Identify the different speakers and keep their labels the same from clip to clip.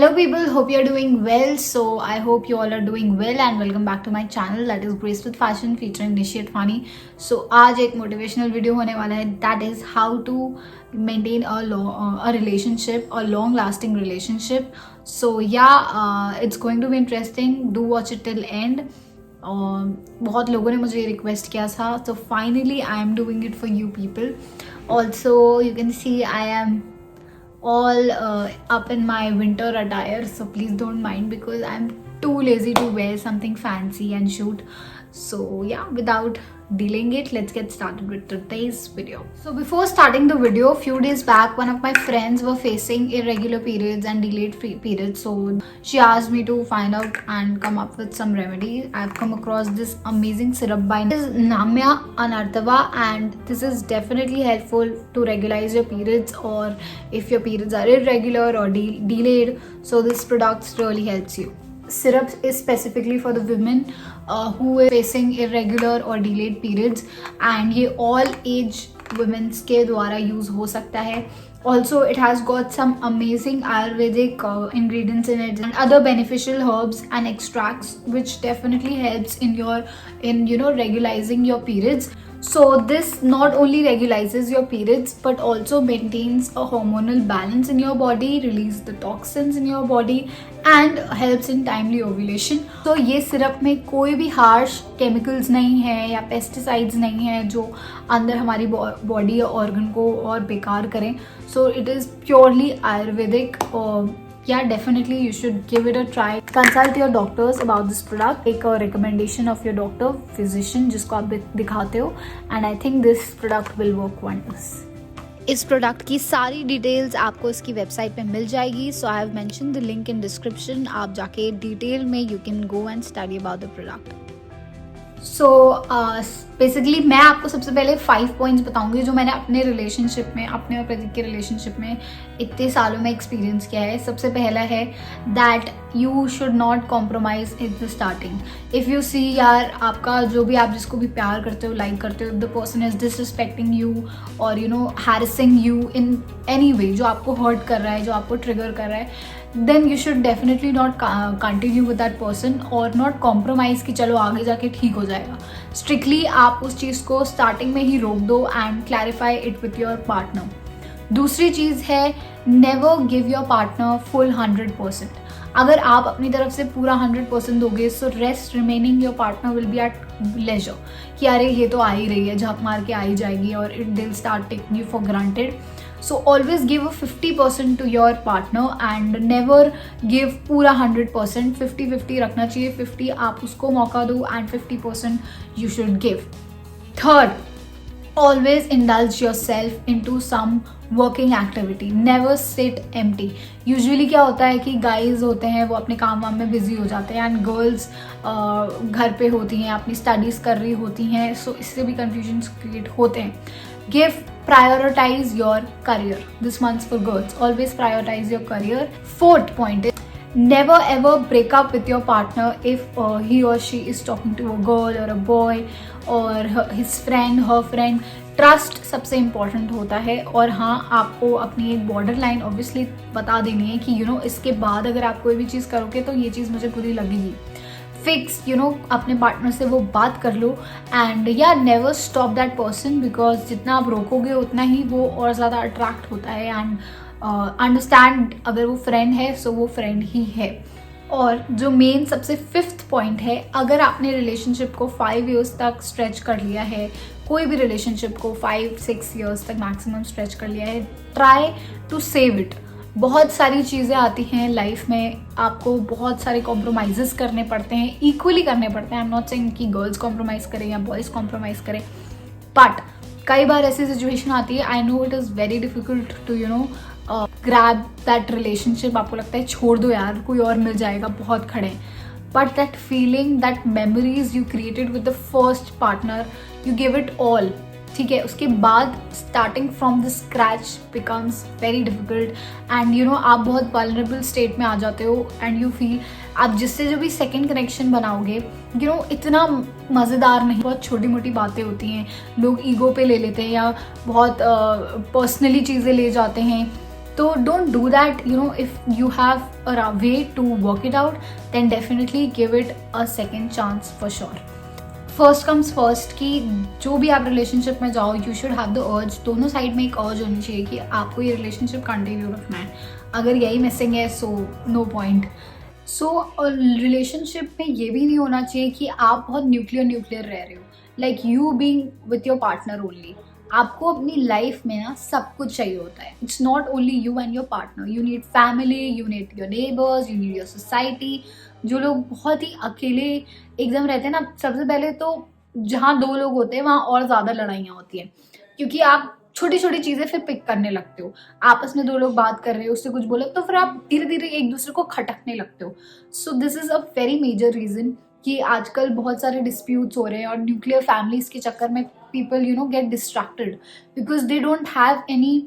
Speaker 1: Hello people, hope you're doing well. So I hope you all are doing well and welcome back to my channel that is Grace with Fashion featuring Nishi Atwani. So आज एक motivational video होने वाला है that is how to maintain a relationship, a long lasting relationship. So yeah, it's going to be interesting. Do watch it till end. बहुत लोगों ने मुझे request किया था, so finally I am doing it for you people. Also you can see I am all up in my winter attire, so please don't mind because I'm too lazy to wear something fancy and shoot. So yeah, without delaying it, let's get started with today's video. So before starting the video, a few days back one of my friends were facing irregular periods and delayed periods, so she asked me to find out and come up with some remedy. I've come across this amazing syrup by Namya Anartava, and this is definitely helpful to regularize your periods, or if your periods are irregular or delayed, so this product really helps you. Syrup is specifically for the women who are facing irregular or delayed periods, and ये all age women के द्वारा use हो सकता है. Also, it has got some amazing Ayurvedic ingredients in it and other beneficial herbs and extracts, which definitely helps in regularizing your periods. So this not only regularizes your periods but also maintains a hormonal balance in your body, release the toxins in your body and helps in timely ovulation. So ये syrup में कोई भी harsh chemicals नहीं है या pesticides नहीं है जो अंदर हमारी बॉडी या ऑर्गन को और बेकार करें. So it is purely Ayurvedic. Yeah, definitely you should give it a try. Consult your doctors about this product. Take a recommendation of your doctor, physician जिसको आप दिखाते हो, and I think this product will work wonders. इस product की सारी details आपको इसकी website पे मिल जाएगी. So I have mention the link in description. आप जाके डिटेल में you can go and study about the product. So basically मैं आपको सबसे पहले 5 पॉइंट्स बताऊंगी जो मैंने अपने रिलेशनशिप में, अपने और प्रतीक के रिलेशनशिप में इतने सालों में एक्सपीरियंस किया है. सबसे पहला है that you should not compromise in the starting. If you see यार, आपका जो भी, आप जिसको भी प्यार करते हो, लाइक करते हो, the person is disrespecting you और harassing you in any way, जो आपको हर्ट कर रहा है, जो आपको ट्रिगर कर रहा है, then you should definitely not continue with that person और not compromise कि चलो आगे जाके ठीक हो जाएगा. Strictly आप उस चीज़ को स्टार्टिंग में ही रोक दो and clarify it with your partner. दूसरी चीज़ है never give your partner full 100%. अगर आप अपनी तरफ से पूरा 100% दोगे, so rest remaining your partner will be at leisure कि अरे ये तो आ ही रही है, झक मार के आ ही जाएगी, और they'll start taking you for granted. So always give a 50% to your partner and never give पूरा 100%. 50-50 रखना चाहिए. 50 आप उसको मौका दो and 50% you should give. Third, always indulge yourself into some working activity. Never sit empty. Usually क्या होता है कि guys होते हैं वो अपने काम वाम में busy हो जाते हैं and girls घर पे होती हैं, अपनी studies कर रही होती हैं, so इससे भी confusions create होते हैं. Prioritize your career. This month's for girls. Always prioritize your career. Fourth point is never ever break up with your partner if he or she is talking to a girl or a boy or his friend, her friend. Trust सबसे important होता है. और हाँ, आपको अपनी एक border line obviously बता देनी है कि इसके बाद अगर आप कोई भी चीज़ करोगे तो ये चीज़ मुझे बुरी लगेगी. फिक्स अपने पार्टनर से वो बात कर लो एंड या never stop that person, because जितना आप रोकोगे उतना ही वो और ज़्यादा अट्रैक्ट होता है. एंड अंडरस्टैंड, अगर वो फ्रेंड है सो वो फ्रेंड ही है. और जो मेन सबसे 5th पॉइंट है, अगर आपने रिलेशनशिप को 5 years तक स्ट्रेच कर लिया है, कोई भी रिलेशनशिप को 5-6 years तक मैक्सिमम स्ट्रेच कर लिया है, ट्राई टू सेव इट. बहुत सारी चीज़ें आती हैं लाइफ में, आपको बहुत सारे कॉम्प्रोमाइज़ करने पड़ते हैं, इक्वली करने पड़ते हैं. आई एम नॉट सेइंग कि गर्ल्स कॉम्प्रोमाइज़ करें या बॉयज़ कॉम्प्रोमाइज़ करें, बट कई बार ऐसी सिचुएशन आती है. I know it is very difficult to grab that relationship. आपको लगता है छोड़ दो यार, कोई और मिल जाएगा, बहुत खड़े हैं. But that feeling, that memories you created with the first partner, you give it all, ठीक है. उसके बाद starting from the scratch becomes very difficult and आप बहुत वल्नरेबल स्टेट में आ जाते हो एंड यू फील आप जिससे जो भी सेकेंड कनेक्शन बनाओगे इतना मज़ेदार नहीं. बहुत छोटी मोटी बातें होती हैं, लोग ईगो पे ले लेते हैं या बहुत पर्सनली चीज़ें ले जाते हैं, तो don't do that. If you have a way to work it out, then definitely give it a second chance for sure. First comes first कि जो भी आप रिलेशनशिप में जाओ, you should have the urge. दोनों साइड में एक अर्ज होनी चाहिए कि आपको ये रिलेशनशिप कंटिन्यू रखना है. अगर यही मिसिंग है, सो नो पॉइंट. सो रिलेशनशिप में ये भी नहीं होना चाहिए कि आप बहुत न्यूक्लियर रह रहे हो, like you being with your partner only. आपको अपनी लाइफ में ना सब कुछ चाहिए होता है. It's not only you and your partner. You need family, you need your neighbours, you need your society. जो लोग बहुत ही अकेले एकदम रहते हैं ना, सबसे पहले तो जहाँ दो लोग होते हैं वहाँ और ज़्यादा लड़ाइयाँ होती हैं, क्योंकि आप छोटी छोटी चीज़ें फिर पिक करने लगते हो. आपस में दो लोग बात कर रहे हो, उससे कुछ बोला तो फिर आप धीरे धीरे एक दूसरे को खटकने लगते हो. So this is a very major reason कि आजकल बहुत सारे डिस्प्यूट्स हो रहे हैं. और न्यूक्लियर फैमिलीज के चक्कर में people get distracted because they don't have any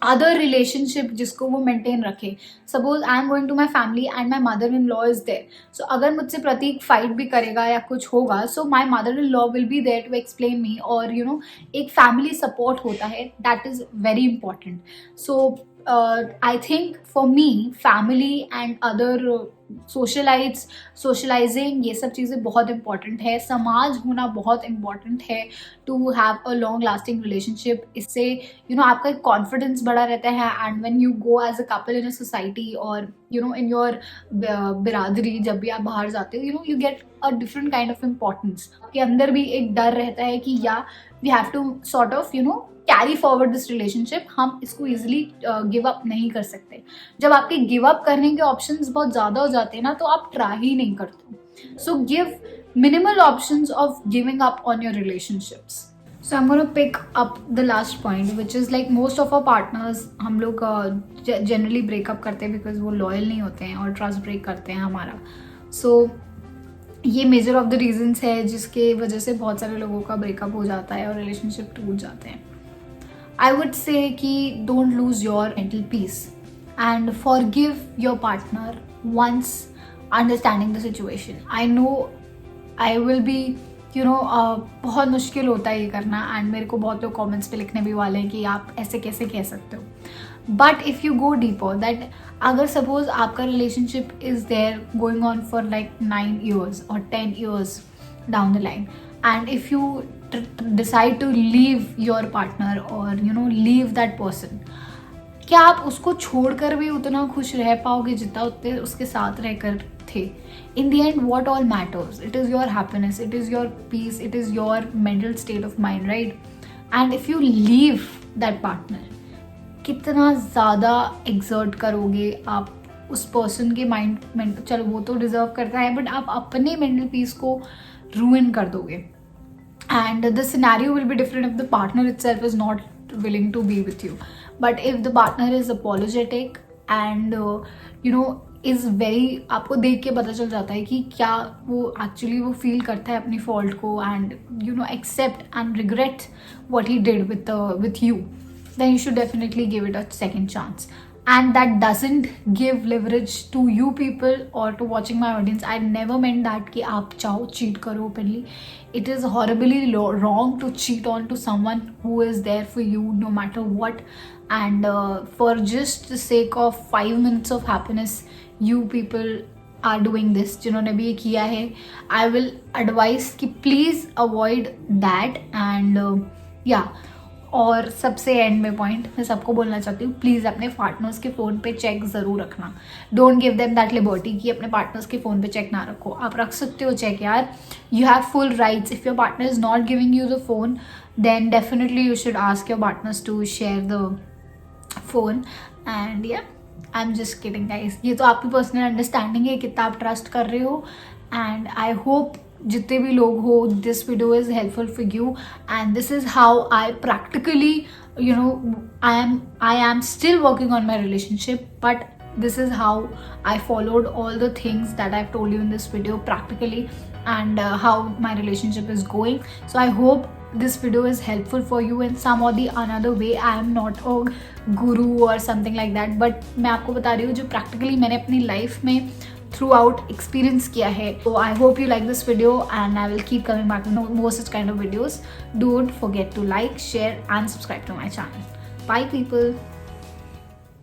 Speaker 1: other relationship जिसको वो मेंटेन रखे. Suppose I am going to my family and my mother in law is there. So अगर मुझसे प्रतीक फाइट भी करेगा या कुछ होगा, so my mother in law will be there to explain me. और एक फैमिली सपोर्ट होता है, that is very important. So I think for me family and other socialising, ये सब चीज़ें बहुत इंपॉर्टेंट है. समाज होना बहुत इंपॉर्टेंट है to have a long lasting relationship. इससे आपका एक कॉन्फिडेंस बढ़ा रहता है. And when you go as a couple in a society और इन योर बिरादरी, जब भी आप बाहर जाते हो, you get a different kind of importance. आपके अंदर भी एक डर रहता है कि या we have to sort of carry forward this relationship. हम इसको ईजिली गिव अप नहीं कर सकते. जब आपके गिव अप करने के ऑप्शंस बहुत ज़्यादा हो जाते हैं ना, तो आप ट्राई ही नहीं करते. So give minimal options of giving up on your relationships. So I'm going to pick up the last point, which is like most of our partners, हम लोग generally break up करते हैं because वो loyal नहीं होते हैं और trust break करते हैं हमारा. So ये मेजर ऑफ द रीजंस है जिसके वजह से बहुत सारे लोगों का ब्रेकअप हो जाता है और रिलेशनशिप टूट जाते हैं. आई वुड से कि don't lose your mental peace and forgive your partner once understanding the situation. I know I will be बहुत मुश्किल होता है ये करना. एंड मेरे को बहुत लोग कमेंट्स पे लिखने भी वाले हैं कि आप ऐसे कैसे कह सकते हो. But if you go deeper, that अगर सपोज आपका relationship is there going on for like 9 years or 10 years down the line, and if you decide to leave your partner or leave that person, क्या आप उसको छोड़कर भी उतना खुश रह पाओगे जितना उतने उसके साथ रहकर थे? In the end, what all matters? It is your happiness, it is your peace, it is your mental state of mind, right? And if you leave that partner, कितना ज़्यादा exert करोगे आप उस person के mind. चलो वो तो deserve करता है, but आप अपने mental peace को ruin कर दोगे. And the scenario will be different if the partner itself is not willing to be with you. But if the partner is apologetic and is very, आपको देख के पता चल जाता है कि क्या वो actually वो feel करता है अपनी fault को and accept and regret what he did with you, then you should definitely give it a second chance. And that doesn't give leverage to you people or to watching my audience. I never meant that कि आप चाहो cheat करो openly. It is horribly wrong to cheat on to someone who is there for you no matter what. And for just the sake of 5 minutes of happiness, you people are doing this. जिन्होंने भी ये किया है, I will advise कि please avoid that. And yeah. और सबसे and में point मैं सबको बोलना चाहती हूँ, प्लीज़ अपने पार्टनर्स के फ़ोन पे चेक ज़रूर रखना. Don't give them that liberty कि अपने पार्टनर्स के फ़ोन पे चेक ना रखो. आप रख सकते हो चेक यार. You have full rights. If your partner is not giving you the phone, then definitely you should ask your partners to share the phone. And या I am just kidding guys. ये तो आपकी personal understanding है कितना आप trust कर रहे हो. एंड आई होप जितने भी लोग हो, this video is helpful for you. And this is how I practically I am still working on my relationship, but this is how I followed all the things that I've told you in this video practically, and how my relationship is going. So I hope this video is helpful for you in some or the another way. I am not a guru or something like that, but मैं आपको बता रही हूँ जो practically मैंने अपनी life में throughout experience किया है. So I hope you like this video and I will keep coming back with more such kind of videos. Don't forget to like, share and subscribe to my channel. Bye people.